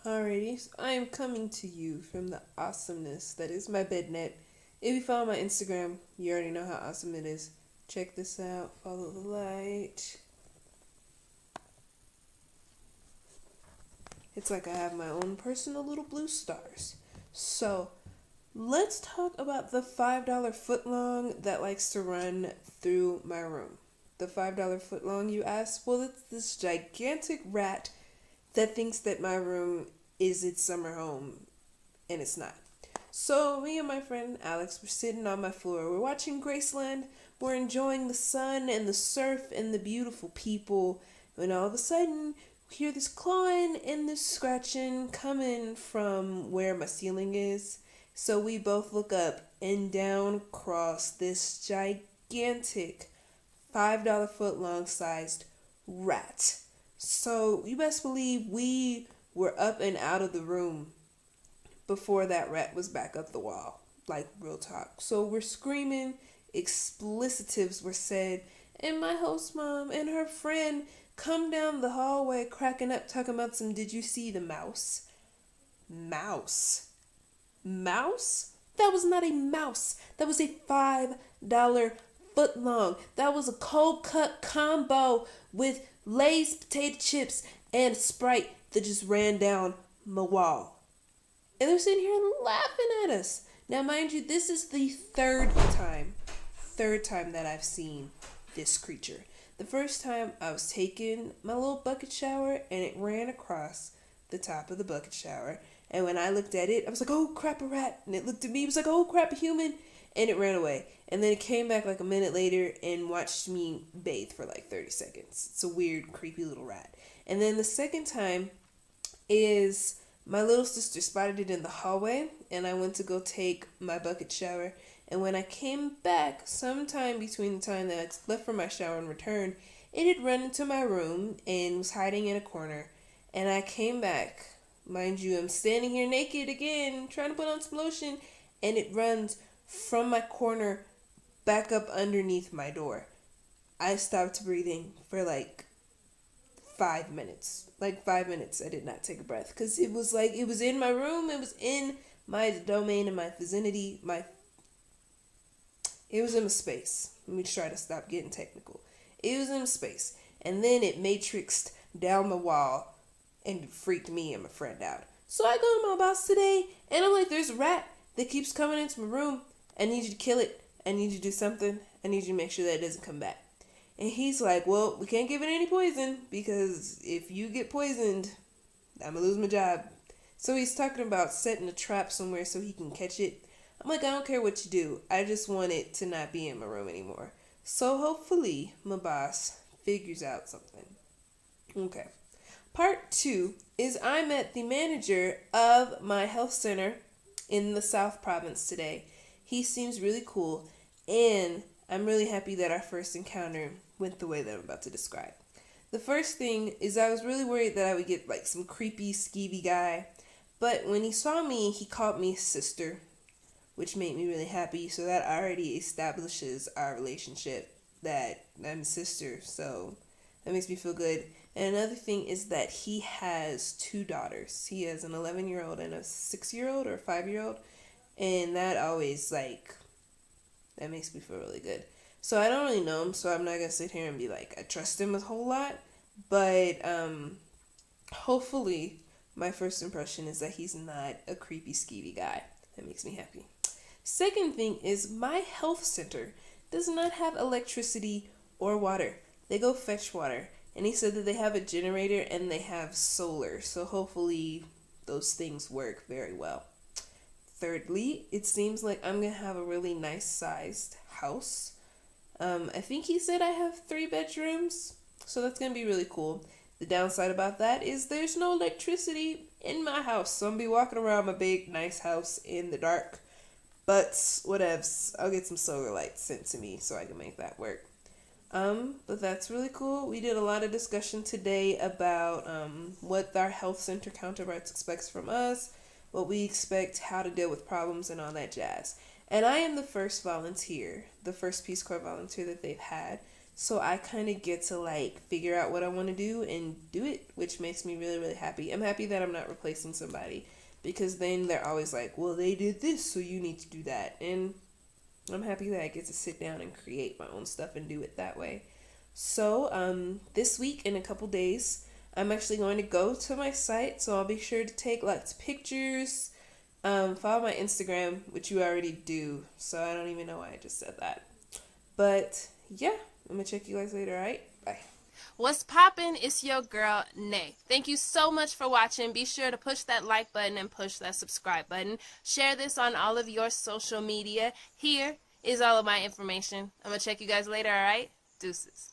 Alrighty, so I am coming to you from the awesomeness that is my bed net. If you follow my Instagram, you already know how awesome it is. Check this out. Follow the light. It's like I have my own personal little blue stars. So, let's talk about the $5 footlong that likes to run through my room. The $5 footlong, you ask? Well, it's this gigantic rat that thinks that my room is its summer home, and it's not. So, me and my friend Alex were sitting on my floor. We're watching Graceland. We're enjoying the sun and the surf and the beautiful people. When all of a sudden, we hear this clawing and this scratching coming from where my ceiling is. So we both look up, and down crawls this gigantic $5 foot long sized rat. So you best believe we were up and out of the room before that rat was back up the wall. Like, real talk. So we're screaming, explicitives were said, and my host mom and her friend come down the hallway cracking up, talking about some, did you see the mouse? Mouse? Mouse? That was not a mouse. That was a $5 foot long. That was a cold cut combo with Lay's potato chips and Sprite that just ran down my wall. And they're sitting here laughing at us. Now, mind you, this is the third time that I've seen this creature. The first time I was taking my little bucket shower and it ran across the top of the bucket shower. And when I looked at it, I was like, oh crap, a rat. And it looked at me, it was like, oh crap, a human. And it ran away. And then it came back like a minute later and watched me bathe for like 30 seconds. It's a weird, creepy little rat. And then the second time is my little sister spotted it in the hallway, and I went to go take my bucket shower. And when I came back, sometime between the time that I left for my shower and returned, it had run into my room and was hiding in a corner. And I came back. Mind you, I'm standing here naked again, trying to put on some lotion, and it runs from my corner back up underneath my door. I stopped breathing for like 5 minutes. Like 5 minutes, I did not take a breath because it was like it was in my room. It was in my domain and my vicinity. It was in a space. Let me try to stop getting technical. It was in a space, and then it matrixed down the wall and freaked me and my friend out. So I go to my boss today, and I'm like, "There's a rat that keeps coming into my room. I need you to kill it. I need you to do something. I need you to make sure that it doesn't come back." And he's like, well, we can't give it any poison because if you get poisoned, I'm going to lose my job. So he's talking about setting a trap somewhere so he can catch it. I'm like, I don't care what you do. I just want it to not be in my room anymore. So hopefully my boss figures out something. Okay. Part 2 is I met the manager of my health center in the South Province today. He seems really cool, and I'm really happy that our first encounter went the way that I'm about to describe. The first thing is I was really worried that I would get like some creepy, skeevy guy, but when he saw me, he called me sister, which made me really happy. So that already establishes our relationship, that I'm a sister, so that makes me feel good. And another thing is that he has 2 daughters. He has an 11-year-old and a 6-year-old or 5-year-old, and that always that makes me feel really good. So I don't really know him, so I'm not gonna sit here and be like, I trust him a whole lot. But hopefully my first impression is that he's not a creepy, skeevy guy. That makes me happy. Second thing is my health center does not have electricity or water. They go fetch water. And he said that they have a generator and they have solar. So hopefully those things work very well. Thirdly, it seems like I'm going to have a really nice sized house. I think he said I have 3 bedrooms, so that's going to be really cool. The downside about that is there's no electricity in my house, so I'm going to be walking around my big, nice house in the dark. But whatevs, I'll get some solar lights sent to me so I can make that work. But that's really cool. We did a lot of discussion today about what our health center counterparts expects from us, what we expect, how to deal with problems, and all that jazz. And I am the first volunteer, the first Peace Corps volunteer that they've had. So I kind of get to like figure out what I want to do and do it, which makes me really, really happy. I'm happy that I'm not replacing somebody, because then they're always like, well, they did this, so you need to do that. And I'm happy that I get to sit down and create my own stuff and do it that way. So this week, in a couple days, I'm actually going to go to my site, so I'll be sure to take lots of pictures. Follow my Instagram, which you already do, so I don't even know why I just said that. But yeah, I'm gonna check you guys later, alright? Bye. What's poppin'? It's your girl, Nay. Thank you so much for watching. Be sure to push that like button and push that subscribe button. Share this on all of your social media. Here is all of my information. I'm gonna check you guys later, alright? Deuces.